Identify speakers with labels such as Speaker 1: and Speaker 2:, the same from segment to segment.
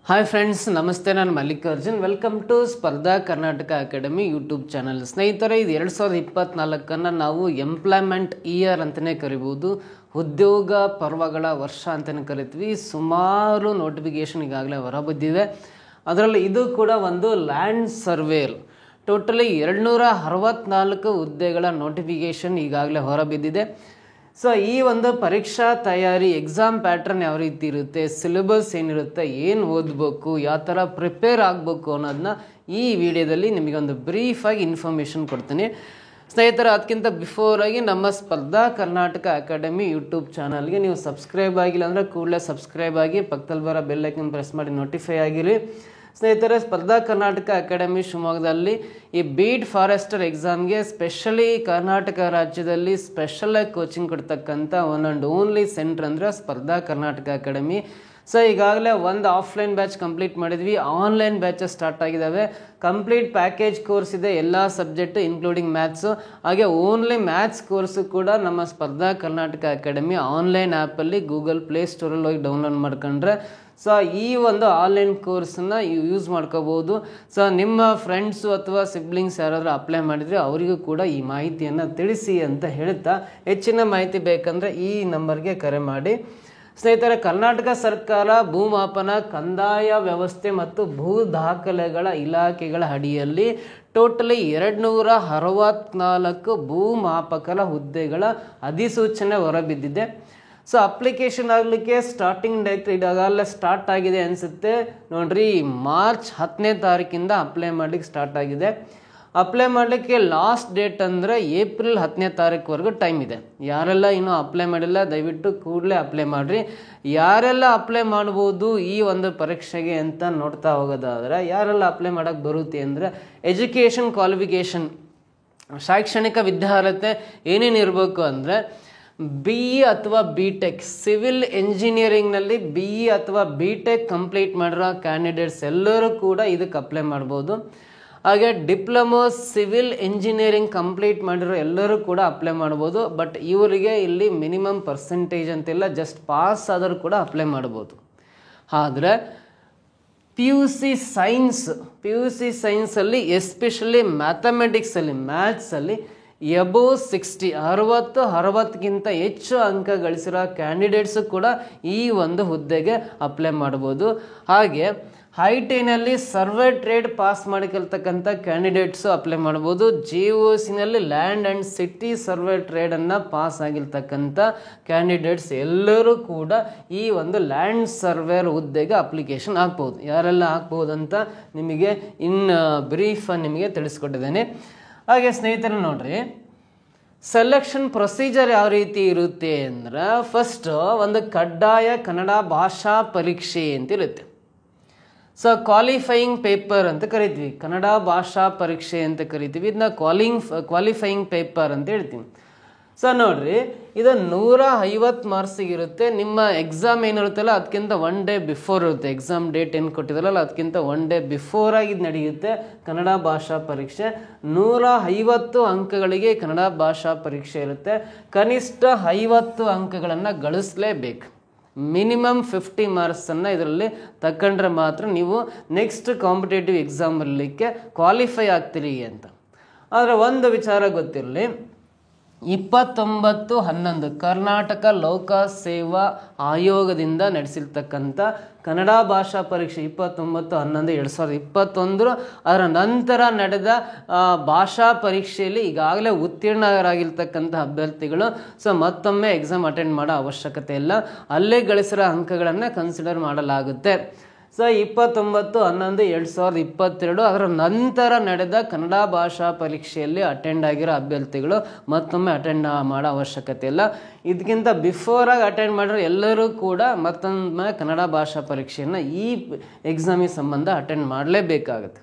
Speaker 1: Hi friends, ನಮಸ್ತೆ. ನಾನು Mallikarjun. Welcome to ಸ್ಪರ್ಧಾ ಕರ್ನಾಟಕ ಅಕಾಡೆಮಿ ಯೂಟ್ಯೂಬ್ ಚಾನಲ್. ಸ್ನೇಹಿತರೆ, ಇದು 2024 ನಾವು ಎಂಪ್ಲಾಯ್ಮೆಂಟ್ ಇಯರ್ ಅಂತಲೇ ಕರಿಬೋದು, ಉದ್ಯೋಗ ಪರ್ವಗಳ ವರ್ಷ ಅಂತಲೇ ಕರಿತೀವಿ. ಸುಮಾರು ನೋಟಿಫಿಕೇಷನ್ ಈಗಾಗಲೇ ಹೊರಬಿದ್ದಿವೆ. ಅದರಲ್ಲಿ ಇದು ಕೂಡ ಒಂದು ಲ್ಯಾಂಡ್ ಸರ್ವೇರ್. ಟೋಟಲಿ 264 ಹುದ್ದೆಗಳ ನೋಟಿಫಿಕೇಷನ್ ಈಗಾಗಲೇ ಹೊರಬಿದ್ದಿದೆ. ಸೊ ಈ ಒಂದು ಪರೀಕ್ಷಾ ತಯಾರಿ, ಎಕ್ಸಾಮ್ ಪ್ಯಾಟ್ರನ್ ಯಾವ ರೀತಿ ಇರುತ್ತೆ, ಸಿಲೆಬಸ್ ಏನಿರುತ್ತೆ, ಏನು ಓದಬೇಕು, ಯಾವ ಥರ ಪ್ರಿಪೇರ್ ಆಗಬೇಕು ಅನ್ನೋದನ್ನ ಈ ವಿಡಿಯೋದಲ್ಲಿ ನಿಮಗೊಂದು ಬ್ರೀಫಾಗಿ ಇನ್ಫಾರ್ಮೇಷನ್ ಕೊಡ್ತೀನಿ. ಸ್ನೇಹಿತರೆ, ಅದಕ್ಕಿಂತ ಬಿಫೋರಾಗಿ ನಮ್ಮ ಸ್ಪರ್ಧಾ ಕರ್ನಾಟಕ ಅಕಾಡೆಮಿ ಯೂಟ್ಯೂಬ್ ಚಾನಲ್ಗೆ ನೀವು ಸಬ್ಸ್ಕ್ರೈಬ್ ಆಗಿಲ್ಲ ಅಂದರೆ ಕೂಡಲೇ ಸಬ್ಸ್ಕ್ರೈಬ್ ಆಗಿ, ಪಕ್ಕದಲ್ಲಿ ಬರೋ ಬೆಲ್ ಐಕನ್ ಪ್ರೆಸ್ ಮಾಡಿ ನೋಟಿಫೈ ಆಗಿರಿ. ಸ್ನೇಹಿತರೆ, ಸ್ಪರ್ಧಾ ಕರ್ನಾಟಕ ಅಕಾಡೆಮಿ ಶಿವಮೊಗ್ಗದಲ್ಲಿ ಈ ಬೀಡ್ ಫಾರೆಸ್ಟರ್ ಎಕ್ಸಾಮ್ಗೆ ಸ್ಪೆಷಲಿ ಕರ್ನಾಟಕ ರಾಜ್ಯದಲ್ಲಿ ಸ್ಪೆಷಲಾಗಿ ಕೋಚಿಂಗ್ ಕೊಡ್ತಕ್ಕಂಥ ಒನ್ ಆ್ಯಂಡ್ ಓನ್ಲಿ ಸೆಂಟ್ರ್ ಅಂದರೆ ಸ್ಪರ್ಧಾ ಕರ್ನಾಟಕ ಅಕಾಡೆಮಿ. ಸೊ ಈಗಾಗಲೇ ಒಂದು ಆಫ್ಲೈನ್ ಬ್ಯಾಚ್ ಕಂಪ್ಲೀಟ್ ಮಾಡಿದ್ವಿ, ಆನ್ಲೈನ್ ಬ್ಯಾಚಸ್ ಸ್ಟಾರ್ಟ್ ಆಗಿದ್ದಾವೆ. ಕಂಪ್ಲೀಟ್ ಪ್ಯಾಕೇಜ್ ಕೋರ್ಸ್ ಇದೆ, ಎಲ್ಲ ಸಬ್ಜೆಕ್ಟು ಇನ್ಕ್ಲೂಡಿಂಗ್ ಮ್ಯಾಥ್ಸು. ಹಾಗೆ ಓನ್ಲಿ ಮ್ಯಾಥ್ಸ್ ಕೋರ್ಸು ಕೂಡ ನಮ್ಮ ಸ್ಪರ್ಧಾ ಕರ್ನಾಟಕ ಅಕಾಡೆಮಿ ಆನ್ಲೈನ್ ಆ್ಯಪಲ್ಲಿ ಗೂಗಲ್ ಪ್ಲೇ ಸ್ಟೋರಲ್ಲಿ ಹೋಗಿ ಡೌನ್ಲೋಡ್ ಮಾಡ್ಕೊಂಡ್ರೆ ಸೊ ಈ ಒಂದು ಆನ್ಲೈನ್ ಕೋರ್ಸನ್ನು ಯೂಸ್ ಮಾಡ್ಕೋಬೋದು. ಸೊ ನಿಮ್ಮ ಫ್ರೆಂಡ್ಸು ಅಥವಾ ಸಿಬ್ಲಿಂಗ್ಸ್ ಯಾರಾದರೂ ಅಪ್ಲೈ ಮಾಡಿದರೆ ಅವರಿಗೂ ಕೂಡ ಈ ಮಾಹಿತಿಯನ್ನು ತಿಳಿಸಿ ಅಂತ ಹೇಳ್ತಾ, ಹೆಚ್ಚಿನ ಮಾಹಿತಿ ಬೇಕಂದರೆ ಈ ನಂಬರ್ಗೆ ಕರೆ ಮಾಡಿ. ಸ್ನೇಹಿತರೆ, ಕರ್ನಾಟಕ ಸರ್ಕಾರ ಭೂಮಾಪನ, ಕಂದಾಯ ವ್ಯವಸ್ಥೆ ಮತ್ತು ಭೂ ದಾಖಲೆಗಳ ಇಲಾಖೆಗಳ ಅಡಿಯಲ್ಲಿ ಟೋಟಲಿ 264 ಭೂಮಾಪಕರ ಹುದ್ದೆಗಳ ಅಧಿಸೂಚನೆ ಹೊರಬಿದ್ದಿದೆ. ಸೊ ಅಪ್ಲಿಕೇಶನ್ ಆಗಲಿಕ್ಕೆ ಸ್ಟಾರ್ಟಿಂಗ್ ಡೇಟ್ ಇದಾಗಲೇ ಸ್ಟಾರ್ಟ್ ಆಗಿದೆ ಅನಿಸುತ್ತೆ ನೋಡ್ರಿ. ಮಾರ್ಚ್ 10ನೇ ತಾರೀಕಿಂದ ಅಪ್ಲೈ ಮಾಡಲಿಕ್ಕೆ ಸ್ಟಾರ್ಟ್ ಆಗಿದೆ. ಅಪ್ಲೈ ಮಾಡಲಿಕ್ಕೆ ಲಾಸ್ಟ್ ಡೇಟ್ ಅಂದರೆ ಏಪ್ರಿಲ್ 10ನೇ ತಾರೀಕುವರೆಗೂ ಟೈಮ್ ಇದೆ. ಯಾರೆಲ್ಲ ಇನ್ನೂ ಅಪ್ಲೈ ಮಾಡಿಲ್ಲ ದಯವಿಟ್ಟು ಕೂಡಲೇ ಅಪ್ಲೈ ಮಾಡಿರಿ. ಯಾರೆಲ್ಲ ಅಪ್ಲೈ ಮಾಡ್ಬೋದು ಈ ಒಂದು ಪರೀಕ್ಷೆಗೆ ಅಂತ ನೋಡ್ತಾ ಹೋಗೋದಾದರೆ, ಯಾರೆಲ್ಲ ಅಪ್ಲೈ ಮಾಡೋಕ್ಕೆ ಬರುತ್ತೆ ಅಂದರೆ, ಎಜುಕೇಷನ್ ಕ್ವಾಲಿಫಿಕೇಷನ್, ಶೈಕ್ಷಣಿಕ ವಿದ್ಯಾರ್ಹತೆ ಏನೇನು ಇರಬೇಕು ಅಂದರೆ BE ಅಥವಾ BTech, ಸಿವಿಲ್ ಎಂಜಿನಿಯರಿಂಗ್ನಲ್ಲಿ BE ಅಥವಾ BTech ಕಂಪ್ಲೀಟ್ ಮಾಡಿರೋ ಕ್ಯಾಂಡಿಡೇಟ್ಸ್ ಎಲ್ಲರೂ ಕೂಡ ಇದಕ್ಕೆ ಅಪ್ಲೈ ಮಾಡ್ಬೋದು. ಹಾಗೆ ಡಿಪ್ಲೊಮೊ ಸಿವಿಲ್ ಎಂಜಿನಿಯರಿಂಗ್ ಕಂಪ್ಲೀಟ್ ಮಾಡಿರೋ ಎಲ್ಲರೂ ಕೂಡ ಅಪ್ಲೈ ಮಾಡ್ಬೋದು. ಬಟ್ ಇವರಿಗೆ ಇಲ್ಲಿ ಮಿನಿಮಮ್ ಪರ್ಸೆಂಟೇಜ್ ಅಂತಿಲ್ಲ, ಜಸ್ಟ್ ಪಾಸ್ ಆದರೂ ಕೂಡ ಅಪ್ಲೈ ಮಾಡ್ಬೋದು. ಆದರೆ PUC ಸೈನ್ಸಲ್ಲಿ ಎಸ್ಪೆಷಲಿ ಮ್ಯಾಥಮೆಟಿಕ್ಸಲ್ಲಿ, ಮ್ಯಾಥ್ಸಲ್ಲಿ ಎಬೋವ್ 60 60ಕ್ಕಿಂತ ಹೆಚ್ಚು ಅಂಕ ಗಳಿಸಿರೋ ಕ್ಯಾಂಡಿಡೇಟ್ಸು ಕೂಡ ಈ ಒಂದು ಹುದ್ದೆಗೆ ಅಪ್ಲೈ ಮಾಡ್ಬೋದು. ಹಾಗೆ IT ಸರ್ವೆ ಟ್ರೇಡ್ ಪಾಸ್ ಮಾಡಿಕೊಳ್ತಕ್ಕಂಥ ಕ್ಯಾಂಡಿಡೇಟ್ಸು ಅಪ್ಲೈ ಮಾಡ್ಬೋದು. GOCನಲ್ಲಿ ಲ್ಯಾಂಡ್ ಆ್ಯಂಡ್ ಸಿಟಿ ಸರ್ವೆ ಟ್ರೇಡನ್ನು ಪಾಸ್ ಆಗಿರ್ತಕ್ಕಂಥ ಕ್ಯಾಂಡಿಡೇಟ್ಸ್ ಎಲ್ಲರೂ ಕೂಡ ಈ ಒಂದು ಲ್ಯಾಂಡ್ ಸರ್ವೇರ್ ಹುದ್ದೆಗೆ ಅಪ್ಲಿಕೇಶನ್ ಹಾಕ್ಬೋದು. ಯಾರೆಲ್ಲ ಹಾಕ್ಬೋದು ಅಂತ ನಿಮಗೆ ಬ್ರೀಫ್ ನಿಮಗೆ ತಿಳಿಸ್ಕೊಟ್ಟಿದ್ದೇನೆ. ಹಾಗೆ ಸ್ನೇಹಿತರೆ ನೋಡ್ರಿ, ಸೆಲೆಕ್ಷನ್ ಪ್ರೊಸೀಜರ್ ಯಾವ ರೀತಿ ಇರುತ್ತೆ ಅಂದ್ರೆ, ಫಸ್ಟ್ ಒಂದು ಕಡ್ಡಾಯ ಕನ್ನಡ ಭಾಷಾ ಪರೀಕ್ಷೆ ಅಂತ ಇರುತ್ತೆ. ಸೊ ಕ್ವಾಲಿಫೈಯಿಂಗ್ ಪೇಪರ್ ಅಂತ ಕರಿತೀವಿ, ಕನ್ನಡ ಭಾಷಾ ಪರೀಕ್ಷೆ ಅಂತ ಕರಿತೀವಿ. ಇದನ್ನ ಕ್ವಾಲಿಫೈಯಿಂಗ್ ಪೇಪರ್ ಅಂತ ಹೇಳ್ತೀವಿ. ಸೊ ನೋಡ್ರಿ, ಇದು 150 ಮಾರ್ಕ್ಸಿಗೆ ಇರುತ್ತೆ. ನಿಮ್ಮ ಎಕ್ಸಾಮ್ ಏನಿರುತ್ತಲ್ಲ ಅದಕ್ಕಿಂತ 1 ಡೇ ಬಿಫೋರ್ ಇರುತ್ತೆ. ಎಕ್ಸಾಮ್ ಡೇಟ್ ಏನು ಕೊಟ್ಟಿದ್ದಾರಲ್ಲ ಅದಕ್ಕಿಂತ 1 ಡೇ ಬಿಫೋರಾಗಿ ಇದು ನಡೆಯುತ್ತೆ ಕನ್ನಡ ಭಾಷಾ ಪರೀಕ್ಷೆ. 150 ಅಂಕಗಳಿಗೆ ಕನ್ನಡ ಭಾಷಾ ಪರೀಕ್ಷೆ ಇರುತ್ತೆ. ಕನಿಷ್ಠ 50 ಅಂಕಗಳನ್ನು ಗಳಿಸಲೇಬೇಕು. ಮಿನಿಮಮ್ 50 ಮಾರ್ಕ್ಸನ್ನು ಇದರಲ್ಲಿ ತಗೊಂಡ್ರೆ ಮಾತ್ರ ನೀವು ನೆಕ್ಸ್ಟ್ ಕಾಂಪಿಟೇಟಿವ್ ಎಕ್ಸಾಮ್ ಬರಲಿಕ್ಕೆ ಕ್ವಾಲಿಫೈ ಆಗ್ತೀರಿ ಅಂತ. ಆದರೆ ಒಂದು ವಿಚಾರ ಗೊತ್ತಿರಲಿ, 29/11 ಕರ್ನಾಟಕ ಲೋಕ ಸೇವಾ ಆಯೋಗದಿಂದ ನಡೆಸಿರ್ತಕ್ಕಂಥ ಕನ್ನಡ ಭಾಷಾ ಪರೀಕ್ಷೆ 29/11/2021, ಅದರ ನಂತರ ನಡೆದ ಭಾಷಾ ಪರೀಕ್ಷೆಯಲ್ಲಿ ಈಗಾಗಲೇ ಉತ್ತೀರ್ಣರಾಗಿರ್ತಕ್ಕಂಥ ಅಭ್ಯರ್ಥಿಗಳು ಸೊ ಮತ್ತೊಮ್ಮೆ ಎಕ್ಸಾಮ್ ಅಟೆಂಡ್ ಮಾಡೋ ಅವಶ್ಯಕತೆ ಇಲ್ಲ. ಅಲ್ಲೇ ಗಳಿಸಿರೋ ಅಂಕಗಳನ್ನು ಕನ್ಸಿಡರ್ ಮಾಡಲಾಗುತ್ತೆ. ಸೊ 29/11/2022 ಅದರ ನಂತರ ನಡೆದ ಕನ್ನಡ ಭಾಷಾ ಪರೀಕ್ಷೆಯಲ್ಲಿ ಅಟೆಂಡ್ ಆಗಿರೋ ಅಭ್ಯರ್ಥಿಗಳು ಮತ್ತೊಮ್ಮೆ ಅಟೆಂಡ್ ಮಾಡೋ ಅವಶ್ಯಕತೆ ಇಲ್ಲ. ಇದಕ್ಕಿಂತ ಬಿಫೋರಾಗಿ ಅಟೆಂಡ್ ಮಾಡಿರೋ ಎಲ್ಲರೂ ಕೂಡ ಮತ್ತೊಮ್ಮೆ ಕನ್ನಡ ಭಾಷಾ ಪರೀಕ್ಷೆಯನ್ನು ಈ ಎಕ್ಸಾಮಿಗೆ ಸಂಬಂಧ ಅಟೆಂಡ್ ಮಾಡಲೇಬೇಕಾಗುತ್ತೆ.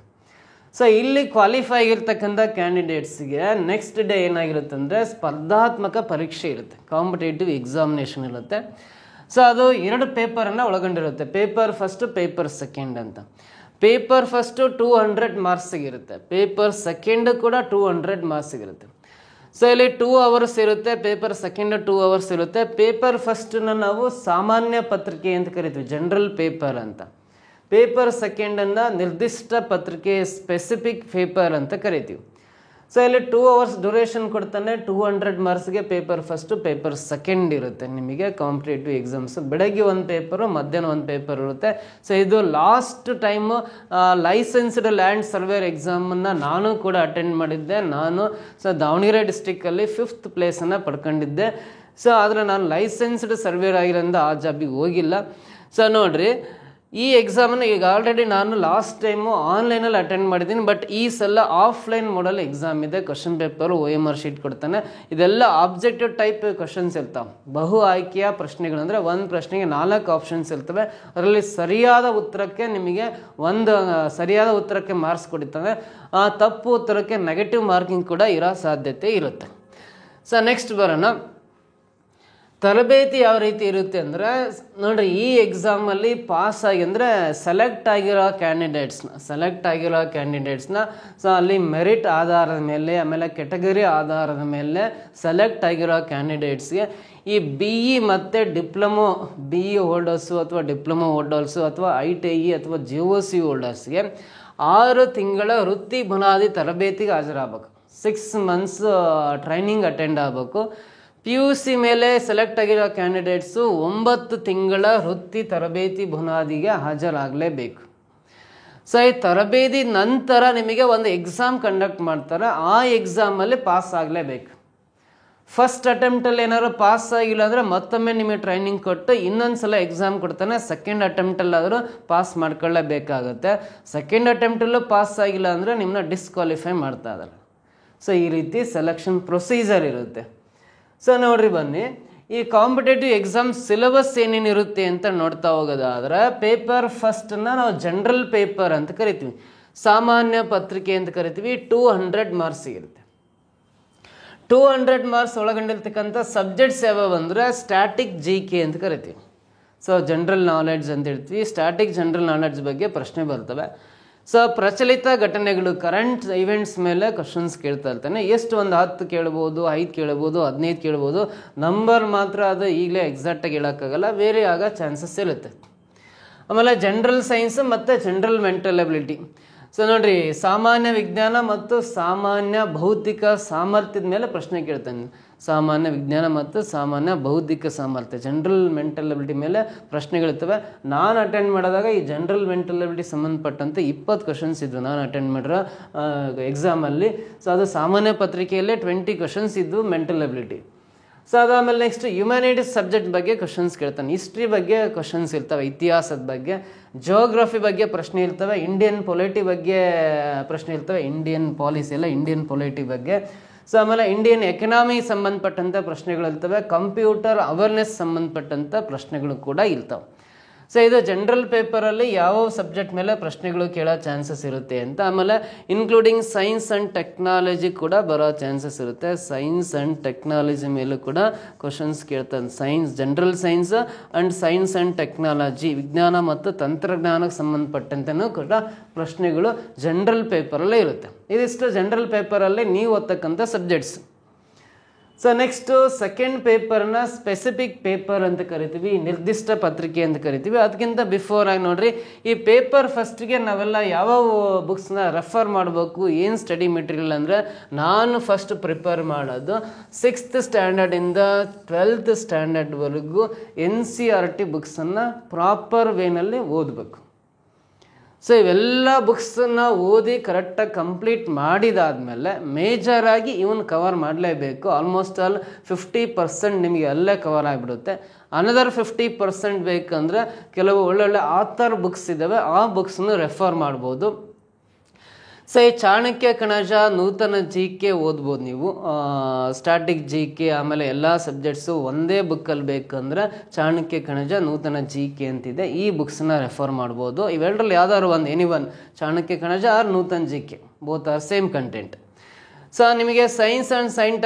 Speaker 1: ಸೊ ಇಲ್ಲಿ ಕ್ವಾಲಿಫೈ ಆಗಿರ್ತಕ್ಕಂಥ ಕ್ಯಾಂಡಿಡೇಟ್ಸ್ಗೆ ನೆಕ್ಸ್ಟ್ ಡೇ ಏನಾಗಿರುತ್ತೆ ಅಂದರೆ, ಸ್ಪರ್ಧಾತ್ಮಕ ಪರೀಕ್ಷೆ ಇರುತ್ತೆ, ಕಾಂಪಿಟೇಟಿವ್ ಎಕ್ಸಾಮಿನೇಷನ್ ಇರುತ್ತೆ. ಸೊ ಅದು 2 ಪೇಪರನ್ನು ಒಳಗೊಂಡಿರುತ್ತೆ, ಪೇಪರ್ ಫಸ್ಟ್, ಪೇಪರ್ ಸೆಕೆಂಡ್ ಅಂತ. ಪೇಪರ್ ಫಸ್ಟು 200 ಮಾರ್ಕ್ಸಿಗಿರುತ್ತೆ, ಪೇಪರ್ ಸೆಕೆಂಡ್ ಕೂಡ 200 ಮಾರ್ಕ್ಸಿಗಿರುತ್ತೆ. ಸೊ ಇಲ್ಲಿ 2 ಅವರ್ಸ್ ಇರುತ್ತೆ, ಪೇಪರ್ ಸೆಕೆಂಡ್ 2 ಅವರ್ಸ್ ಇರುತ್ತೆ. ಪೇಪರ್ ಫಸ್ಟನ್ನ ನಾವು ಸಾಮಾನ್ಯ ಪತ್ರಿಕೆ ಅಂತ ಕರಿತೀವಿ, ಜನರಲ್ ಪೇಪರ್ ಅಂತ. ಪೇಪರ್ ಸೆಕೆಂಡನ್ನು ನಿರ್ದಿಷ್ಟ ಪತ್ರಿಕೆ ಸ್ಪೆಸಿಫಿಕ್ ಪೇಪರ್ ಅಂತ ಕರಿತೀವಿ. ಸೊ ಇಲ್ಲಿ 2 hours ಡ್ಯೂರೇಷನ್ ಕೊಡ್ತಾನೆ. 200 ಮಾರ್ಕ್ಸ್ಗೆ ಪೇಪರ್ ಫಸ್ಟು, ಪೇಪರ್ ಸೆಕೆಂಡ್ ಇರುತ್ತೆ ನಿಮಗೆ ಕಾಂಪಿಟೇಟಿವ್ ಎಕ್ಸಾಮ್ಸ್. ಬೆಳಗ್ಗೆ ಒಂದು ಪೇಪರು, ಮಧ್ಯಾಹ್ನ ಒಂದು ಪೇಪರ್ ಇರುತ್ತೆ. ಸೊ ಇದು last time licensed land surveyor ಎಕ್ಸಾಮನ್ನು ನಾನು ಕೂಡ ಅಟೆಂಡ್ ಮಾಡಿದ್ದೆ. ಸೊ ದಾವಣಗೆರೆ ಡಿಸ್ಟಿಕ್ಕಲ್ಲಿ 5th ಪ್ಲೇಸನ್ನು ಪಡ್ಕೊಂಡಿದ್ದೆ. ಸೊ ಆದರೆ ನಾನು ಲೈಸೆನ್ಸ್ಡ್ ಸರ್ವೇರ್ ಆಗಿರೋದ್ರಿಂದ ಆ ಜಾಬಿಗೆ ಹೋಗಿಲ್ಲ. ಸೊ ನೋಡಿರಿ, ಈ ಎಕ್ಸಾಮನ್ನು ಈಗ ಆಲ್ರೆಡಿ ನಾನು ಲಾಸ್ಟ್ ಟೈಮು ಆನ್ಲೈನಲ್ಲಿ ಅಟೆಂಡ್ ಮಾಡಿದ್ದೀನಿ. ಬಟ್ ಈ ಸಲ ಆಫ್ಲೈನ್ ಮೋಡಲ್ ಎಕ್ಸಾಮ್ ಇದೆ. ಕ್ವಶನ್ ಪೇಪರು OMR ಶೀಟ್ ಕೊಡ್ತಾನೆ. ಇದೆಲ್ಲ ಆಬ್ಜೆಕ್ಟಿವ್ ಟೈಪ್ ಕ್ವಶನ್ಸ್ ಇರ್ತಾವೆ. ಬಹು ಆಯ್ಕೆಯ ಪ್ರಶ್ನೆಗಳು ಅಂದರೆ ಒಂದು ಪ್ರಶ್ನೆಗೆ 4 ಆಪ್ಷನ್ಸ್ ಇರ್ತವೆ. ಅದರಲ್ಲಿ ಸರಿಯಾದ ಉತ್ತರಕ್ಕೆ ನಿಮಗೆ ಸರಿಯಾದ ಉತ್ತರಕ್ಕೆ ಮಾರ್ಕ್ಸ್ ಕೊಡ್ತಾನೆ. ತಪ್ಪು ಉತ್ತರಕ್ಕೆ ನೆಗೆಟಿವ್ ಮಾರ್ಕಿಂಗ್ ಕೂಡ ಇರೋ ಸಾಧ್ಯತೆ ಇರುತ್ತೆ. ಸೊ ನೆಕ್ಸ್ಟ್ ಬರೋಣ, ತರಬೇತಿ ಯಾವ ರೀತಿ ಇರುತ್ತೆ ಅಂದರೆ ನೋಡಿರಿ, ಈ ಎಕ್ಸಾಮಲ್ಲಿ ಪಾಸ್ ಆಗಿ ಅಂದರೆ ಸೆಲೆಕ್ಟ್ ಆಗಿರೋ ಕ್ಯಾಂಡಿಡೇಟ್ಸ್ನ ಸೊ ಅಲ್ಲಿ ಮೆರಿಟ್ ಆಧಾರದ ಮೇಲೆ, ಆಮೇಲೆ ಕೆಟಗರಿ ಆಧಾರದ ಮೇಲೆ ಸೆಲೆಕ್ಟ್ ಆಗಿರೋ ಕ್ಯಾಂಡಿಡೇಟ್ಸ್ಗೆ ಈ BE ಮತ್ತು ಡಿಪ್ಲೊಮೊ BE ಹೋಲ್ಡರ್ಸು ಅಥವಾ ಡಿಪ್ಲೊಮೊ ಹೋಲ್ಡರ್ಸು ಅಥವಾ ITI ಅಥವಾ JOC ಹೋಲ್ಡರ್ಸ್ಗೆ 6 ತಿಂಗಳ ವೃತ್ತಿ ಬುನಾದಿ ತರಬೇತಿಗೆ ಹಾಜರಾಗಬೇಕು. 6 months ಟ್ರೈನಿಂಗ್ ಅಟೆಂಡ್ ಆಗಬೇಕು. PUC ಮೇಲೆ ಸೆಲೆಕ್ಟ್ ಆಗಿರೋ ಕ್ಯಾಂಡಿಡೇಟ್ಸು 9 ತಿಂಗಳ ವೃತ್ತಿ ತರಬೇತಿ ಬುನಾದಿಗೆ ಹಾಜರಾಗಲೇಬೇಕು. ಸೊ ಈ ತರಬೇತಿ ನಂತರ ನಿಮಗೆ ಒಂದು ಎಕ್ಸಾಮ್ ಕಂಡಕ್ಟ್ ಮಾಡ್ತಾರೆ. ಆ ಎಕ್ಸಾಮಲ್ಲಿ ಪಾಸ್ ಆಗಲೇಬೇಕು. ಫಸ್ಟ್ ಅಟೆಂಪ್ಟಲ್ಲಿ ಏನಾದ್ರು ಪಾಸ್ ಆಗಿಲ್ಲ ಅಂದರೆ ಮತ್ತೊಮ್ಮೆ ನಿಮಗೆ ಟ್ರೈನಿಂಗ್ ಕೊಟ್ಟು ಇನ್ನೊಂದು ಸಲ ಎಕ್ಸಾಮ್ ಕೊಡ್ತಾನೆ. ಸೆಕೆಂಡ್ ಅಟೆಂಪ್ಟಲ್ಲಾದರೂ ಪಾಸ್ ಮಾಡ್ಕೊಳ್ಳೇಬೇಕಾಗುತ್ತೆ. ಸೆಕೆಂಡ್ ಅಟೆಂಪ್ಟಲ್ಲೂ ಪಾಸ್ ಆಗಿಲ್ಲ ಅಂದರೆ ನಿಮ್ಮನ್ನ ಡಿಸ್ಕ್ವಾಲಿಫೈ ಮಾಡ್ತಾ ಇದ್ದಾರೆ. ಸೊ ಈ ರೀತಿ ಸೆಲೆಕ್ಷನ್ ಪ್ರೊಸೀಜರ್ ಇರುತ್ತೆ. ಸೊ ನೋಡ್ರಿ ಬನ್ನಿ, ಈ ಕಾಂಪಿಟೇಟಿವ್ ಎಕ್ಸಾಮ್ ಸಿಲೆಬಸ್ ಏನೇನಿರುತ್ತೆ ಅಂತ ನೋಡ್ತಾ ಹೋಗೋದಾದ್ರೆ, ಪೇಪರ್ ಫಸ್ಟನ್ನು ನಾವು ಜನರಲ್ ಪೇಪರ್ ಅಂತ ಕರಿತೀವಿ, ಸಾಮಾನ್ಯ ಪತ್ರಿಕೆ ಅಂತ ಕರಿತೀವಿ. 200 ಮಾರ್ಕ್ಸ್ ಇರುತ್ತೆ. 200 ಮಾರ್ಕ್ಸ್ ಒಳಗೊಂಡಿರ್ತಕ್ಕಂಥ ಸಬ್ಜೆಕ್ಟ್ಸ್ ಯಾವ್ಯಾವ ಅಂದರೆ ಸ್ಟ್ಯಾಟಿಕ್ GK ಅಂತ ಕರಿತೀವಿ. ಸೊ ಜನರಲ್ ನಾಲೆಡ್ಜ್ ಅಂತ ಹೇಳ್ತೀವಿ. ಸ್ಟ್ಯಾಟಿಕ್ ಜನರಲ್ ನಾಲೆಡ್ಜ್ ಬಗ್ಗೆ ಪ್ರಶ್ನೆ ಬರ್ತವೆ. ಸೊ ಪ್ರಚಲಿತ ಘಟನೆಗಳು, ಕರೆಂಟ್ ಇವೆಂಟ್ಸ್ ಮೇಲೆ ಕ್ವಶನ್ಸ್ ಕೇಳ್ತಾ ಇರ್ತಾನೆ. ಎಷ್ಟು ಒಂದು 10 ಕೇಳ್ಬೋದು, 5 ಕೇಳ್ಬೋದು, 15 ಕೇಳ್ಬೋದು. ನಂಬರ್ ಮಾತ್ರ ಅದು ಈಗಲೇ ಎಕ್ಸಾಕ್ಟಾಗಿ ಹೇಳೋಕ್ಕಾಗಲ್ಲ, ವೇರಿ ಆಗೋ ಚಾನ್ಸಸ್ ಇರುತ್ತೆ. ಆಮೇಲೆ ಜನರಲ್ ಸೈನ್ಸ್ ಮತ್ತು ಜನರಲ್ ಮೆಂಟಲ್ ಎಬಿಲಿಟಿ. ಸೊ ನೋಡಿರಿ, ಸಾಮಾನ್ಯ ವಿಜ್ಞಾನ ಮತ್ತು ಸಾಮಾನ್ಯ ಬೌದ್ಧಿಕ ಸಾಮರ್ಥ್ಯದ ಮೇಲೆ ಪ್ರಶ್ನೆ ಕೇಳ್ತಾನೆ. ಸಾಮಾನ್ಯ ವಿಜ್ಞಾನ ಮತ್ತು ಸಾಮಾನ್ಯ ಬೌದ್ಧಿಕ ಸಾಮರ್ಥ್ಯ, ಜನರಲ್ ಮೆಂಟಲ್ ಎಬಿಲಿಟಿ ಮೇಲೆ ಪ್ರಶ್ನೆಗಳಿರ್ತವೆ. ನಾನು ಅಟೆಂಡ್ ಮಾಡಿದಾಗ ಈ ಜನರಲ್ ಮೆಂಟಲ್ ಎಬಿಲಿಟಿ ಸಂಬಂಧಪಟ್ಟಂತೆ 20 ಕ್ವಶನ್ಸ್ ಇದ್ವು ನಾನು ಅಟೆಂಡ್ ಮಾಡಿರೋ ಎಕ್ಸಾಮಲ್ಲಿ. ಸೊ ಅದು ಸಾಮಾನ್ಯ ಪತ್ರಿಕೆಯಲ್ಲೇ 20 ಕ್ವಶನ್ಸ್ ಇದ್ವು ಮೆಂಟಲ್ ಎಬಿಲಿಟಿ. ಸೊ ಅದಾದಮೇಲೆ ನೆಕ್ಸ್ಟ್ ಹ್ಯುಮ್ಯಾನಿಟೀಸ್ ಸಬ್ಜೆಕ್ಟ್ ಬಗ್ಗೆ ಕ್ವಶನ್ಸ್ ಕೇಳ್ತಾನೆ. ಹಿಸ್ಟ್ರಿ ಬಗ್ಗೆ ಕ್ವಶನ್ಸ್ ಇರ್ತವೆ, ಇತಿಹಾಸದ ಬಗ್ಗೆ. ಜಿಯೋಗ್ರಫಿ ಬಗ್ಗೆ ಪ್ರಶ್ನೆ ಇರ್ತವೆ. ಇಂಡಿಯನ್ ಪೊಲಿಟಿ ಬಗ್ಗೆ ಪ್ರಶ್ನೆ ಇರ್ತವೆ. ಇಂಡಿಯನ್ ಪಾಲಿಸಿ ಎಲ್ಲ ಇಂಡಿಯನ್ ಪೊಲಿಟಿ ಬಗ್ಗೆ. ಸೊ ಆಮೇಲೆ ಇಂಡಿಯನ್ ಎಕನಾಮಿ ಸಂಬಂಧಪಟ್ಟಂಥ ಪ್ರಶ್ನೆಗಳಿರ್ತವೆ. ಕಂಪ್ಯೂಟರ್ ಅವೇರ್ನೆಸ್ ಸಂಬಂಧಪಟ್ಟಂಥ ಪ್ರಶ್ನೆಗಳು ಕೂಡ ಇರ್ತವೆ. ಸೊ ಇದು ಜನರಲ್ ಪೇಪರಲ್ಲಿ ಯಾವ ಸಬ್ಜೆಕ್ಟ್ ಮೇಲೆ ಪ್ರಶ್ನೆಗಳು ಕೇಳೋ ಚಾನ್ಸಸ್ ಇರುತ್ತೆ ಅಂತ. ಆಮೇಲೆ ಇನ್ಕ್ಲೂಡಿಂಗ್ ಸೈನ್ಸ್ ಆ್ಯಂಡ್ ಟೆಕ್ನಾಲಜಿ ಕೂಡ ಬರೋ ಚಾನ್ಸಸ್ ಇರುತ್ತೆ. ಸೈನ್ಸ್ ಆ್ಯಂಡ್ ಟೆಕ್ನಾಲಜಿ ಮೇಲೂ ಕೂಡ ಕ್ವಶನ್ಸ್ ಕೇಳ್ತಾನೆ. ಜನರಲ್ ಸೈನ್ಸ್ ಆ್ಯಂಡ್ ಟೆಕ್ನಾಲಜಿ, ವಿಜ್ಞಾನ ಮತ್ತು ತಂತ್ರಜ್ಞಾನಕ್ಕೆ ಸಂಬಂಧಪಟ್ಟಂತೆಯೂ ಕೂಡ ಪ್ರಶ್ನೆಗಳು ಜನರಲ್ ಪೇಪರಲ್ಲೇ ಇರುತ್ತೆ. ಇದಿಷ್ಟು ಜನರಲ್ ಪೇಪರಲ್ಲಿ ನೀವು ಓದ್ತಕ್ಕಂಥ ಸಬ್ಜೆಕ್ಟ್ಸ್. ಸೊ ನೆಕ್ಸ್ಟು ಸೆಕೆಂಡ್ ಪೇಪರ್ನ ಸ್ಪೆಸಿಫಿಕ್ ಪೇಪರ್ ಅಂತ ಕರಿತೀವಿ, ನಿರ್ದಿಷ್ಟ ಪತ್ರಿಕೆ ಅಂತ ಕರಿತೀವಿ. ಅದಕ್ಕಿಂತ ಬಿಫೋರ್ ಆಗಿ ನೋಡ್ರಿ, ಈ ಪೇಪರ್ ಫಸ್ಟ್ಗೆ ನಾವೆಲ್ಲ ಯಾವ ಬುಕ್ಸ್ನ ರೆಫರ್ ಮಾಡಬೇಕು, ಏನು ಸ್ಟಡಿ ಮೆಟೀರಿಯಲ್ ಅಂದರೆ, ನಾನು ಫಸ್ಟ್ ಪ್ರಿಪೇರ್ ಮಾಡೋದು 6th ಸ್ಟ್ಯಾಂಡರ್ಡಿಂದ 12th ಸ್ಟ್ಯಾಂಡರ್ಡ್ವರೆಗೂ NCERT ಬುಕ್ಸನ್ನು ಪ್ರಾಪರ್ ವೇನಲ್ಲಿ ಓದಬೇಕು. ಸೊ ಇವೆಲ್ಲ ಬುಕ್ಸನ್ನು ಓದಿ ಕರೆಕ್ಟಾಗಿ ಕಂಪ್ಲೀಟ್ ಮಾಡಿದಾದ್ಮೇಲೆ ಮೇಜರಾಗಿ ಇವನು ಕವರ್ ಮಾಡಲೇಬೇಕು. ಆಲ್ಮೋಸ್ಟ್ ಆಲ್ 50% ನಿಮಗೆ ಅಲ್ಲೇ ಕವರ್ ಆಗಿಬಿಡುತ್ತೆ. ಅನದರ್ 50% ಬೇಕಂದರೆ ಕೆಲವು ಒಳ್ಳೊಳ್ಳೆ ಆಥರ್ ಬುಕ್ಸ್ ಇದ್ದಾವೆ, ಆ ಬುಕ್ಸನ್ನು ರೆಫರ್ ಮಾಡ್ಬೋದು. ಸೊ ಈ ಚಾಣಕ್ಯ ಕಣಜ, ನೂತನ GK ಓದ್ಬೋದು ನೀವು. ಸ್ಟ್ಯಾಟಿಕ್ GK ಆಮೇಲೆ ಎಲ್ಲ ಸಬ್ಜೆಕ್ಟ್ಸು ಒಂದೇ ಬುಕ್ಕಲ್ಲಿ ಬೇಕಂದ್ರೆ ಚಾಣಕ್ಯ ಕಣಜ, ನೂತನ GK ಅಂತಿದೆ. ಈ ಬುಕ್ಸನ್ನ ರೆಫರ್ ಮಾಡ್ಬೋದು. ಇವೆರಡರಲ್ಲಿ ಯಾವ್ದಾದ್ರು ಒಂದು ಚಾಣಕ್ಯ ಕಣಜ ಆರ್ ನೂತನ GK, both are same content. So ನಿಮಗೆ ಸೈನ್ಸ್ ಆ್ಯಂಡ್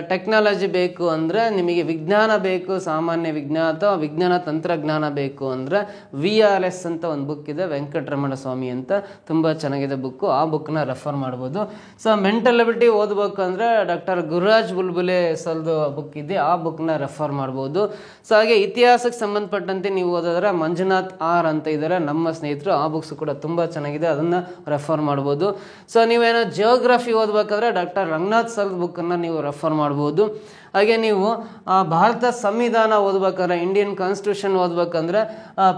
Speaker 1: ಟೆಕ್ನಾಲಜಿ ಬೇಕು ಅಂದರೆ, ನಿಮಗೆ ವಿಜ್ಞಾನ ಬೇಕು, ಸಾಮಾನ್ಯ ವಿಜ್ಞಾನ ಅಥವಾ ವಿಜ್ಞಾನ ತಂತ್ರಜ್ಞಾನ ಬೇಕು ಅಂದರೆ VRS ಅಂತ ಒಂದು ಬುಕ್ ಇದೆ, ವೆಂಕಟರಮಣ ಸ್ವಾಮಿ ಅಂತ, ತುಂಬ ಚೆನ್ನಾಗಿದೆ ಬುಕ್ಕು. ಆ ಬುಕ್ನ ರೆಫರ್ ಮಾಡ್ಬೋದು. ಸೊ ಮೆಂಟಲ್ ಎಬಿಲಿಟಿ ಓದಬೇಕು ಅಂದರೆ ಡಾಕ್ಟರ್ ಗುರುರಾಜ್ ಬುಲ್ಬುಲೆ ಸರ್ದು ಬುಕ್ ಇದೆ, ಆ ಬುಕ್ನ ರೆಫರ್ ಮಾಡ್ಬೋದು. ಸೊ ಹಾಗೆ ಇತಿಹಾಸಕ್ಕೆ ಸಂಬಂಧಪಟ್ಟಂತೆ ನೀವು ಓದಿದ್ರೆ ಮಂಜುನಾಥ್ ಆರ್ ಅಂತ ಇದ್ದಾರೆ ನಮ್ಮ ಸ್ನೇಹಿತರು, ಆ ಬುಕ್ಸ್ ಕೂಡ ತುಂಬ ಚೆನ್ನಾಗಿದೆ, ಅದನ್ನು ರೆಫರ್ ಮಾಡ್ಬೋದು. ಸೊ ನೀವೇನೋ ಜಿಯೋಗ್ರಫಿ ಓದಬೇಕಾದ್ರೆ ಡಾಕ್ಟರ್ ರಂಗನಾಥ್ ಸರ್ ಬುಕ್ಕನ್ನು ನೀವು ರೆಫರ್ ಮಾಡ್ಬೋದು. ಹಾಗೆ ನೀವು ಭಾರತ ಸಂವಿಧಾನ ಓದ್ಬೇಕಾದ್ರೆ, ಇಂಡಿಯನ್ ಕಾನ್ಸ್ಟಿಟ್ಯೂಷನ್ ಓದ್ಬೇಕಂದ್ರೆ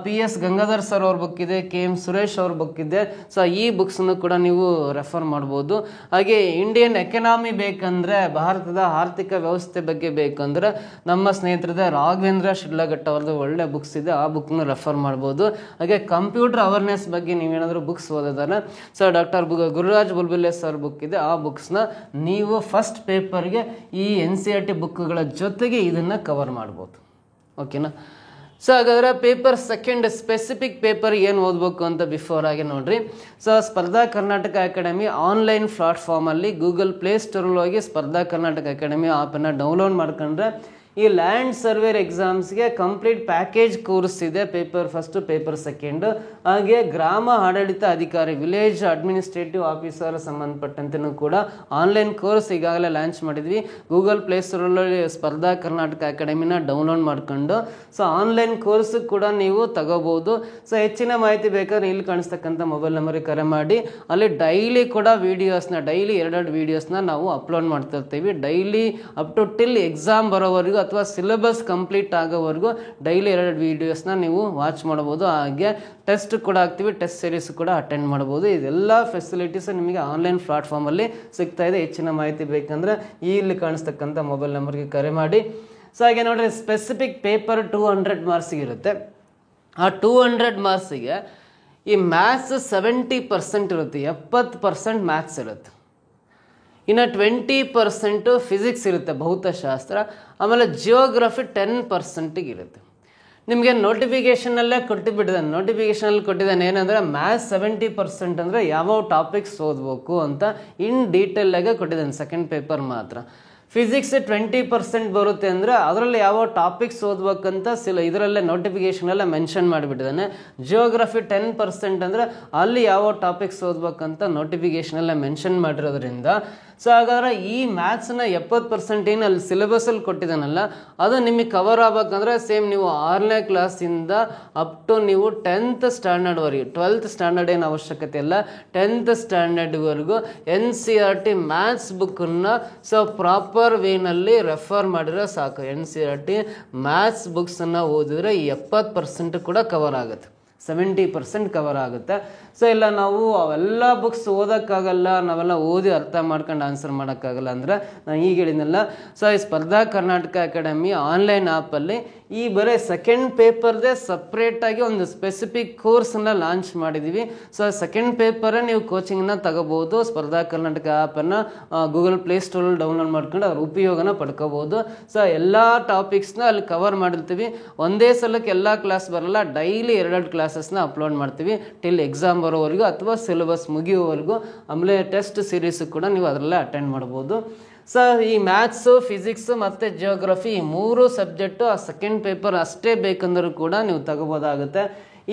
Speaker 1: PS ಗಂಗಾಧರ್ ಸರ್ ಅವ್ರ ಬುಕ್ ಇದೆ, KM ಸುರೇಶ್ ಅವ್ರ ಬುಕ್ ಇದೆ. ಸೊ ಈ ಬುಕ್ಸನ್ನು ಕೂಡ ನೀವು ರೆಫರ್ ಮಾಡ್ಬೋದು. ಹಾಗೆ ಇಂಡಿಯನ್ ಎಕನಾಮಿ ಬೇಕಂದರೆ, ಭಾರತದ ಆರ್ಥಿಕ ವ್ಯವಸ್ಥೆ ಬಗ್ಗೆ ಬೇಕಂದ್ರೆ ನಮ್ಮ ಸ್ನೇಹಿತರದ ರಾಘವೇಂದ್ರ ಶಿಡ್ಲಘಟ್ಟ ಅವ್ರದ್ದು ಒಳ್ಳೆ ಬುಕ್ಸ್ ಇದೆ, ಆ ಬುಕ್ನ ರೆಫರ್ ಮಾಡ್ಬೋದು. ಹಾಗೆ ಕಂಪ್ಯೂಟರ್ ಅವೇರ್ನೆಸ್ ಬಗ್ಗೆ ನೀವೇನಾದರೂ ಬುಕ್ಸ್ ಓದಿದಾರೆ, so doctor Gururaj Bulbule sir book ಇದೆ, ಆ ಬುಕ್ಸ್ನ ನೀವು ಫಸ್ಟ್ ಪೇಪರ್ಗೆ ಈ NCERT ಬುಕ್ಗಳ ಜೊತೆಗೆ ಇದನ್ನು ಕವರ್ ಮಾಡ್ಬೋದು. ಓಕೆನಾ? ಸೊ ಹಾಗಾದರೆ ಪೇಪರ್ ಸೆಕೆಂಡ್ ಸ್ಪೆಸಿಫಿಕ್ ಪೇಪರ್ ಏನು ಓದಬೇಕು ಅಂತ ಬಿಫೋರ್ ಆಗಿ ನೋಡ್ರಿ. So Spardha Karnataka Academy online ಪ್ಲಾಟ್ಫಾರ್ಮಲ್ಲಿ ಗೂಗಲ್ ಪ್ಲೇಸ್ಟೋರಲ್ಲಿ ಹೋಗಿ ಸ್ಪರ್ಧಾ ಕರ್ನಾಟಕ ಅಕಾಡೆಮಿ ಆ್ಯಪನ್ನು ಡೌನ್ಲೋಡ್ ಮಾಡ್ಕೊಂಡ್ರೆ ಈ ಲ್ಯಾಂಡ್ ಸರ್ವೇರ್ ಎಕ್ಸಾಮ್ಸ್ಗೆ ಕಂಪ್ಲೀಟ್ ಪ್ಯಾಕೇಜ್ ಕೋರ್ಸ್ ಇದೆ, ಪೇಪರ್ ಫಸ್ಟು ಪೇಪರ್ ಸೆಕೆಂಡು. ಹಾಗೆ ಗ್ರಾಮ ಆಡಳಿತ ಅಧಿಕಾರಿ ವಿಲೇಜ್ ಅಡ್ಮಿನಿಸ್ಟ್ರೇಟಿವ್ ಆಫೀಸರ್ ಸಂಬಂಧಪಟ್ಟಂತೆಯೂ ಕೂಡ ಆನ್ಲೈನ್ ಕೋರ್ಸ್ ಈಗಾಗಲೇ ಲಾಂಚ್ ಮಾಡಿದ್ವಿ. ಗೂಗಲ್ ಪ್ಲೇಸ್ಟೋರಲ್ಲಿ ಸ್ಪರ್ಧಾ ಕರ್ನಾಟಕ ಅಕಾಡೆಮಿನ ಡೌನ್ಲೋಡ್ ಮಾಡ್ಕೊಂಡು ಸೊ ಆನ್ಲೈನ್ ಕೋರ್ಸ್ ಕೂಡ ನೀವು ತಗೋಬೋದು. ಸೊ ಹೆಚ್ಚಿನ ಮಾಹಿತಿ ಬೇಕಾದ್ರೆ ಇಲ್ಲಿ ಕಾಣಿಸ್ತಕ್ಕಂಥ ಮೊಬೈಲ್ ನಂಬರಿಗೆ ಕರೆ ಮಾಡಿ, ಅಲ್ಲಿ ಡೈಲಿ ಕೂಡ ಡೈಲಿ ಎರಡೆರಡು ವೀಡಿಯೋಸ್ನ ನಾವು ಅಪ್ಲೋಡ್ ಮಾಡ್ತಾ ಇರ್ತೀವಿ. Daily up to till exam ಬರೋವರೆಗೂ ಅಥವಾ ಸಿಲೆಬಸ್ ಕಂಪ್ಲೀಟ್ ಆಗೋವರೆಗೂ ಡೈಲಿ ಎರಡು ವೀಡಿಯೋಸ್ನ ನೀವು ವಾಚ್ ಮಾಡ್ಬೋದು. ಹಾಗೆ ಟೆಸ್ಟ್ ಕೂಡ ಆಗ್ತೀವಿ, ಟೆಸ್ಟ್ ಸೀರೀಸ್ ಕೂಡ ಅಟೆಂಡ್ ಮಾಡ್ಬೋದು. ಇದೆಲ್ಲ ಫೆಸಿಲಿಟೀಸ್ ನಿಮಗೆ ಆನ್ಲೈನ್ ಪ್ಲಾಟ್ಫಾರ್ಮಲ್ಲಿ ಸಿಗ್ತಾ ಇದೆ. ಹೆಚ್ಚಿನ ಮಾಹಿತಿ ಬೇಕಂದರೆ ಇಲ್ಲಿ ಕಾಣಿಸ್ತಕ್ಕಂಥ ಮೊಬೈಲ್ ನಂಬರ್ಗೆ ಕರೆ ಮಾಡಿ. ಸೊ ಹಾಗೆ ನೋಡ್ರಿ, ಸ್ಪೆಸಿಫಿಕ್ ಪೇಪರ್ 200 ಮಾರ್ಕ್ಸಿಗೆ ಇರುತ್ತೆ. ಆ 200 ಮಾರ್ಕ್ಸಿಗೆ ಈ ಮ್ಯಾಥ್ಸ್ 70% ಇರುತ್ತೆ, 70% ಮ್ಯಾಥ್ಸ್ ಇರುತ್ತೆ. ಇನ್ನು 20% ಫಿಸಿಕ್ಸ್ ಇರುತ್ತೆ, ಭೌತಶಾಸ್ತ್ರ. ಆಮೇಲೆ ಜಿಯೋಗ್ರಫಿ 10% ಇರುತ್ತೆ. ನಿಮಗೆ ನೋಟಿಫಿಕೇಷನಲ್ಲೇ ಕೊಟ್ಟಿದ್ದಾನೆ ಏನಂದರೆ ಮ್ಯಾಥ್ಸ್ 70% ಅಂದರೆ ಯಾವ ಟಾಪಿಕ್ಸ್ ಓದಬೇಕು ಅಂತ ಇನ್ ಡೀಟೇಲಾಗೆ ಕೊಟ್ಟಿದ್ದಾನೆ, ಸೆಕೆಂಡ್ ಪೇಪರ್ ಮಾತ್ರ. ಫಿಸಿಕ್ಸ್ 20% ಬರುತ್ತೆ ಅಂದರೆ ಅದರಲ್ಲಿ ಯಾವ ಟಾಪಿಕ್ಸ್ ಓದ್ಬೇಕಂತ ಇದರಲ್ಲೇ ನೋಟಿಫಿಕೇಷನಲ್ಲೇ ಮೆನ್ಷನ್ ಮಾಡಿಬಿಟ್ಟಿದ್ದಾನೆ. ಜಿಯೋಗ್ರಫಿ 10% ಅಂದರೆ ಅಲ್ಲಿ ಯಾವ ಟಾಪಿಕ್ಸ್ ಓದ್ಬೇಕಂತ ನೋಟಿಫಿಕೇಷನಲ್ಲೇ ಮೆನ್ಷನ್ ಮಾಡಿರೋದ್ರಿಂದ ಸೊ ಹಾಗಾದ್ರೆ ಈ ಮ್ಯಾಥ್ಸ್ನ 70% ಏನು ಅಲ್ಲಿ ಸಿಲೆಬಸಲ್ಲಿ ಕೊಟ್ಟಿದ್ದಾನಲ್ಲ ಅದು ನಿಮಗೆ ಕವರ್ ಆಗ್ಬೇಕಂದ್ರೆ ಸೇಮ್ ನೀವು 6ನೇ ಕ್ಲಾಸಿಂದ ಅಪ್ ಟು ನೀವು 10th ಸ್ಟ್ಯಾಂಡರ್ಡ್ವರೆಗೆ, 12th ಸ್ಟ್ಯಾಂಡರ್ಡ್ ಏನು ಅವಶ್ಯಕತೆ ಇಲ್ಲ, 10th ಸ್ಟ್ಯಾಂಡರ್ಡ್ವರೆಗೂ NCERT ಮ್ಯಾಥ್ಸ್ ಬುಕ್ಕನ್ನು ಸೊ ಪ್ರಾಪರ್ ವೇನಲ್ಲಿ ರೆಫರ್ ಮಾಡಿದ್ರೆ ಸಾಕು. NCERT ಮ್ಯಾಥ್ಸ್ ಬುಕ್ಸನ್ನು ಓದಿದ್ರೆ 70% ಕೂಡ ಕವರ್ ಆಗುತ್ತೆ, 70% ಕವರ್ ಆಗುತ್ತೆ. ಸೊ ಇಲ್ಲ ನಾವು ಅವೆಲ್ಲ ಬುಕ್ಸ್ ಓದೋಕ್ಕಾಗಲ್ಲ, ನಾವೆಲ್ಲ ಓದಿ ಅರ್ಥ ಮಾಡ್ಕೊಂಡು ಆನ್ಸರ್ ಮಾಡೋಕ್ಕಾಗಲ್ಲ ಅಂದರೆ ನಾನು ಈಗ ಹೇಳಿದ್ನಲ್ಲ, ಸೊ ಈ ಸ್ಪರ್ಧಾ ಕರ್ನಾಟಕ ಅಕಾಡೆಮಿ ಆನ್ಲೈನ್ ಆ್ಯಪಲ್ಲಿ ಈ ಬರೀ ಸೆಕೆಂಡ್ ಪೇಪರ್ದೇ ಸಪ್ರೇಟಾಗಿ ಒಂದು ಸ್ಪೆಸಿಫಿಕ್ ಕೋರ್ಸನ್ನು ಲಾಂಚ್ ಮಾಡಿದ್ದೀವಿ. ಸೊ ಸೆಕೆಂಡ್ ಪೇಪರೇ ನೀವು ಕೋಚಿಂಗ್ನ ತಗೋಬೋದು. ಸ್ಪರ್ಧಾ ಕರ್ನಾಟಕ ಆ್ಯಪನ್ನು ಗೂಗಲ್ ಪ್ಲೇಸ್ಟೋರಲ್ಲಿ ಡೌನ್ಲೋಡ್ ಮಾಡ್ಕೊಂಡು ಅದ್ರ ಉಪಯೋಗನ ಪಡ್ಕೋಬೋದು. ಸೊ ಎಲ್ಲ ಟಾಪಿಕ್ಸ್ನ ಅಲ್ಲಿ ಕವರ್ ಮಾಡಿರ್ತೀವಿ. ಒಂದೇ ಸಲಕ್ಕೆ ಎಲ್ಲ ಕ್ಲಾಸ್ ಬರಲ್ಲ, ಡೈಲಿ 2 ಕ್ಲಾಸಸ್ನ ಅಪ್ಲೋಡ್ ಮಾಡ್ತೀವಿ ಟಿಲ್ ಎಕ್ಸಾಮ್ ಬರೋವರೆಗೂ ಅಥವಾ ಸಿಲೆಬಸ್ ಮುಗಿಯೋವರೆಗೂ. ಆಮೇಲೆ ಟೆಸ್ಟ್ ಸೀರೀಸು ಕೂಡ ನೀವು ಅದರಲ್ಲೇ ಅಟೆಂಡ್ ಮಾಡ್ಬೋದು. ಸೊ ಈ ಮ್ಯಾಥ್ಸು, ಫಿಸಿಕ್ಸು ಮತ್ತು ಜಿಯೋಗ್ರಫಿ ಈ 3 ಸಬ್ಜೆಕ್ಟು ಆ ಸೆಕೆಂಡ್ ಪೇಪರ್ ಅಷ್ಟೇ ಬೇಕಂದರೂ ಕೂಡ ನೀವು ತಗೋಬೋದಾಗುತ್ತೆ.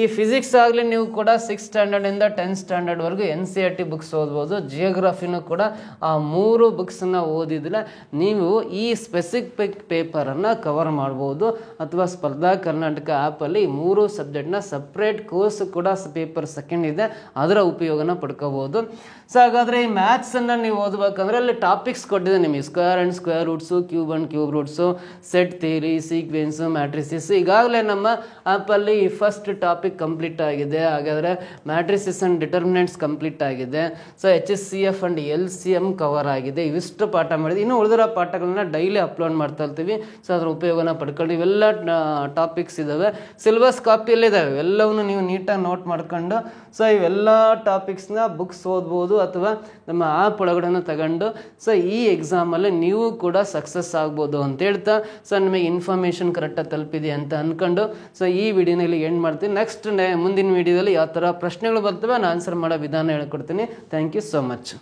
Speaker 1: ಈ ಫಿಸಿಕ್ಸ್ ಆಗಲಿ ನೀವು ಕೂಡ 6th ಸ್ಟ್ಯಾಂಡರ್ಡಿಂದ 10th ಸ್ಟ್ಯಾಂಡರ್ಡ್ವರೆಗೂ NCERT ಬುಕ್ಸ್ ಓದ್ಬೋದು. ಜಿಯೋಗ್ರಫಿನೂ ಕೂಡ ಆ 3 ಬುಕ್ಸನ್ನು ಓದಿದರೆ ನೀವು ಈ ಸ್ಪೆಸಿಫಿಕ್ ಪೇಪರನ್ನು ಕವರ್ ಮಾಡ್ಬೋದು. ಅಥವಾ ಸ್ಪರ್ಧಾ ಕರ್ನಾಟಕ ಆ್ಯಪಲ್ಲಿ ಈ 3 ಸಬ್ಜೆಕ್ಟ್ನ ಸಪ್ರೇಟ್ ಕೋರ್ಸ್ ಕೂಡ ಪೇಪರ್ ಸೆಕೆಂಡ್ ಇದೆ, ಅದರ ಉಪಯೋಗನ ಪಡ್ಕೋಬೋದು. ಸೊ ಹಾಗಾದರೆ ಈ ಮ್ಯಾಥ್ಸನ್ನು ನೀವು ಓದಬೇಕಂದ್ರೆ ಅಲ್ಲಿ ಟಾಪಿಕ್ಸ್ ಕೊಟ್ಟಿದೆ ನಿಮಗೆ, square and square roots, cube and cube roots, set theory, sequence, matrices. ಈಗಾಗಲೇ ನಮ್ಮ ಆ್ಯಪಲ್ಲಿ ಈ ಫಸ್ಟ್ ಟಾಪಿಕ್ ಕಂಪ್ಲೀಟ್ ಆಗಿದೆ. ಹಾಗಾದರೆ ಮ್ಯಾಟ್ರಿಸಿಸ್ ಆ್ಯಂಡ್ ಡಿಟರ್ಮಿನೆಂಟ್ಸ್ ಕಂಪ್ಲೀಟ್ ಆಗಿದೆ. So HCF and LCM cover ಆಗಿದೆ. ಇವಿಷ್ಟು ಪಾಠ ಮಾಡಿದ್ವಿ. ಇನ್ನು ಉಳಿದಿರೋ ಪಾಠಗಳನ್ನ ಡೈಲಿ ಅಪ್ಲೋಡ್ ಮಾಡ್ತಾ ಇರ್ತೀವಿ. ಸೊ ಅದ್ರ ಉಪಯೋಗನ ಪಡ್ಕೊಂಡು ಇವೆಲ್ಲ ಟಾಪಿಕ್ಸ್ ಇದ್ದಾವೆ, ಸಿಲೆಬಸ್ ಕಾಪಿಯಲ್ಲೇ ಇದ್ದಾವೆ, ಎಲ್ಲವನ್ನೂ ನೀವು ನೀಟಾಗಿ ನೋಟ್ ಮಾಡ್ಕೊಂಡು ಸೊ ಇವೆಲ್ಲ ಟಾಪಿಕ್ಸ್ನ ಬುಕ್ಸ್ ಓದ್ಬೋದು ಅಥವಾ ನಮ್ಮ ಆ್ಯಪ್ ಒಳಗಡೆ ತಗೊಂಡು ಸೊ ಈ ಎಕ್ಸಾಮಲ್ಲಿ ನೀವು ಕೂಡ ಸಕ್ಸಸ್ ಆಗ್ಬೋದು ಅಂತ ಹೇಳ್ತಾ ಸೊ ನಿಮಗೆ ಇನ್ಫಾರ್ಮೇಷನ್ ಕರೆಕ್ಟಾಗಿ ತಲುಪಿದೆ ಅಂತ ಅಂದ್ಕೊಂಡು ಸೊ ಈ ವಿಡಿಯೋನಲ್ಲಿ ಎಂಡ್ ಮಾಡ್ತೀನಿ. ನೆಕ್ಸ್ಟ್ ಮುಂದಿನ ವಿಡಿಯೋದಲ್ಲಿ ಯಾವ ಥರ ಪ್ರಶ್ನೆಗಳು ಬರ್ತವೆ ನಾನು ಆನ್ಸರ್ ಮಾಡೋ ವಿಧಾನ ಹೇಳ್ಕೊಡ್ತೀನಿ. Thank you so much.